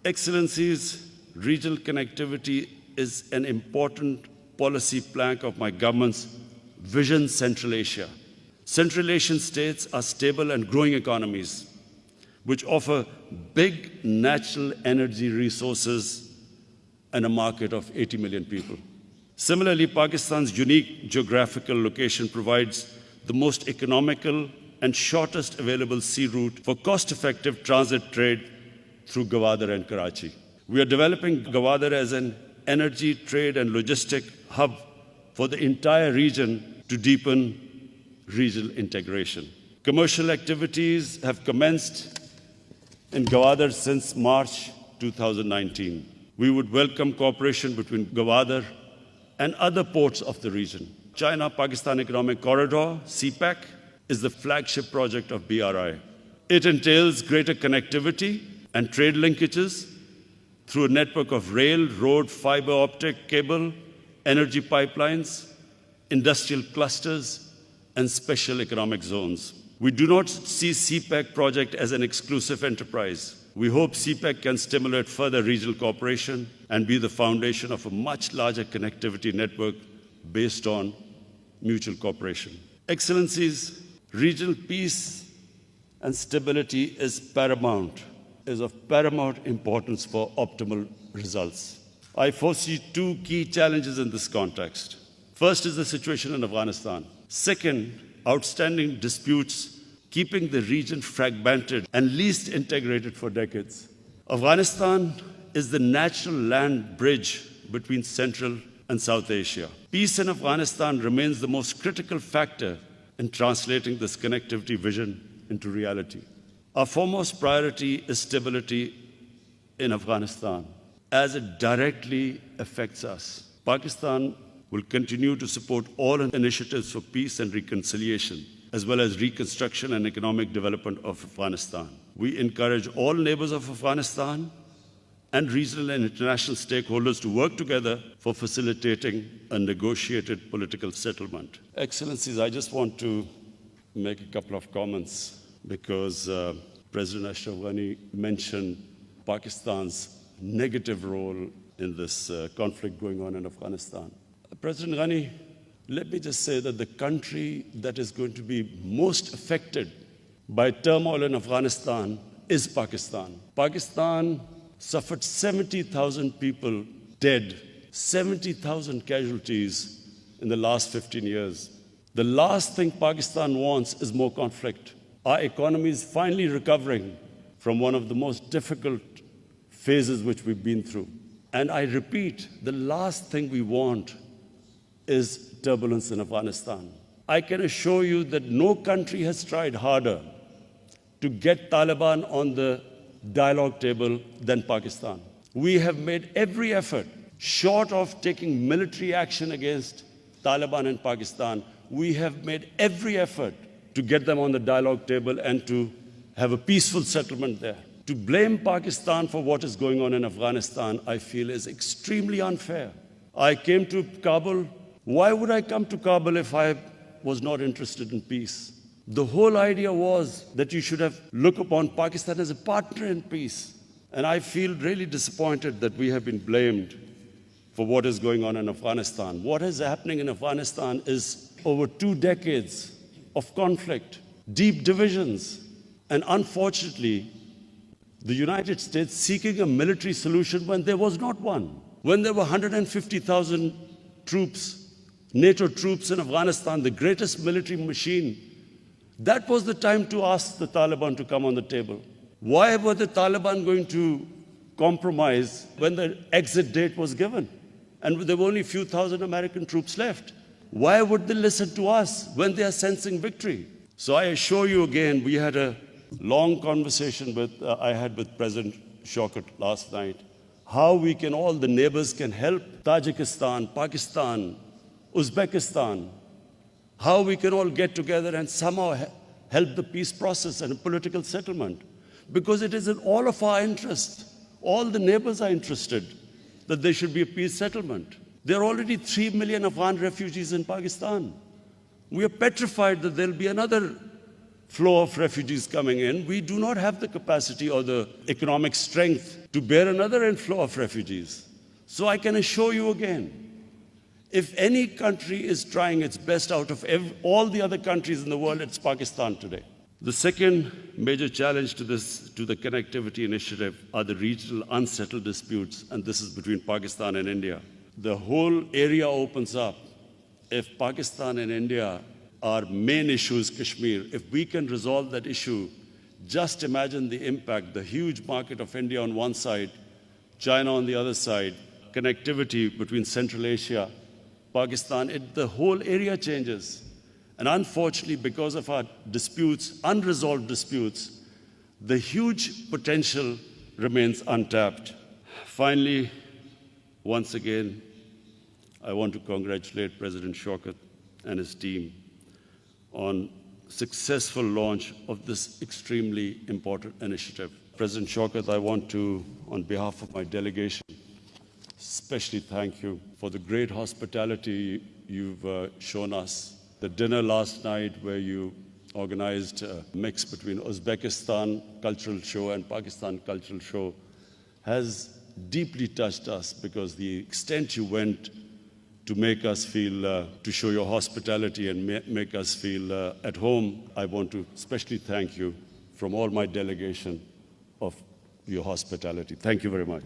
Excellencies, regional connectivity is an important policy plank of my government's Vision Central Asia. Central Asian states are stable and growing economies, which offer big natural energy resources and a market of 80 million people. Similarly, Pakistan's unique geographical location provides the most economical and shortest available sea route for cost-effective transit trade through Gwadar and Karachi. We are developing Gwadar as an energy, trade, and logistic hub for the entire region to deepen regional integration. Commercial activities have commenced in Gwadar since March 2019. We would welcome cooperation between Gwadar and other ports of the region. China-Pakistan Economic Corridor, CPEC, is the flagship project of BRI. It entails greater connectivity and trade linkages through a network of rail, road, fiber optic cable, energy pipelines, industrial clusters, and special economic zones. We do not see CPEC project as an exclusive enterprise. We hope CPEC can stimulate further regional cooperation and be the foundation of a much larger connectivity network based on mutual cooperation. Excellencies, regional peace and stability is of paramount importance for optimal results. I foresee two key challenges in this context. First is the situation in Afghanistan. Second, outstanding disputes keeping the region fragmented and least integrated for decades. Afghanistan is the natural land bridge between Central and South Asia. Peace in Afghanistan remains the most critical factor in translating this connectivity vision into reality. Our foremost priority is stability in Afghanistan, as it directly affects us. Pakistan will continue to support all initiatives for peace and reconciliation, as well as reconstruction and economic development of Afghanistan. We encourage all neighbors of Afghanistan and regional and international stakeholders to work together for facilitating a negotiated political settlement. Excellencies, I just want to make a couple of comments because President Ashraf Ghani mentioned Pakistan's negative role in this conflict going on in Afghanistan. President Ghani, let me just say that the country that is going to be most affected by turmoil in Afghanistan is Pakistan. Pakistan suffered 70,000 people dead, 70,000 casualties in the last 15 years. The last thing Pakistan wants is more conflict. Our economy is finally recovering from one of the most difficult phases which we've been through. And I repeat, the last thing we want is turbulence in Afghanistan. I can assure you that no country has tried harder to get Taliban on the dialogue table than Pakistan. We have made every effort, short of taking military action against Taliban in Pakistan, we have made every effort to get them on the dialogue table and to have a peaceful settlement there. To blame Pakistan for what is going on in Afghanistan, I feel is extremely unfair. I came to Kabul. Why would I come to Kabul if I was not interested in peace? The whole idea was that you should have looked upon Pakistan as a partner in peace. And I feel really disappointed that we have been blamed for what is going on in Afghanistan. What is happening in Afghanistan is over 2 decades of conflict, deep divisions, and unfortunately, the United States seeking a military solution when there was not one. When there were 150,000 troops, NATO troops in Afghanistan, the greatest military machine, that was the time to ask the Taliban to come on the table. Why were the Taliban going to compromise when the exit date was given? And there were only a few thousand American troops left. Why would they listen to us when they are sensing victory? So I assure you again, we had a long conversation I had with President Shaukat last night, how we can, all the neighbors can help Tajikistan, Pakistan, Uzbekistan, how we can all get together and somehow help the peace process and a political settlement. Because it is in all of our interest, all the neighbors are interested that there should be a peace settlement. There are already 3 million Afghan refugees in Pakistan. We are petrified that there will be another flow of refugees coming in, we do not have the capacity or the economic strength to bear another inflow of refugees. So I can assure you again, if any country is trying its best out of all the other countries in the world, it's Pakistan today. The second major challenge to the connectivity initiative are the regional unsettled disputes, and this is between Pakistan and India. The whole area opens up. If Pakistan and India, our main issue is Kashmir, if we can resolve that issue, just imagine the impact, the huge market of India on one side, China on the other side, connectivity between Central Asia, Pakistan, the whole area changes. And unfortunately, because of our disputes, unresolved disputes, the huge potential remains untapped. Finally, once again, I want to congratulate President Shaukat and his team on successful launch of this extremely important initiative. President Shaukat, I want to, on behalf of my delegation, especially thank you for the great hospitality you've shown us. The dinner last night where you organized a mix between Uzbekistan cultural show and Pakistan cultural show has deeply touched us because the extent you went to make us feel, to show your hospitality and make us feel at home, I want to especially thank you from all my delegation of your hospitality. Thank you very much.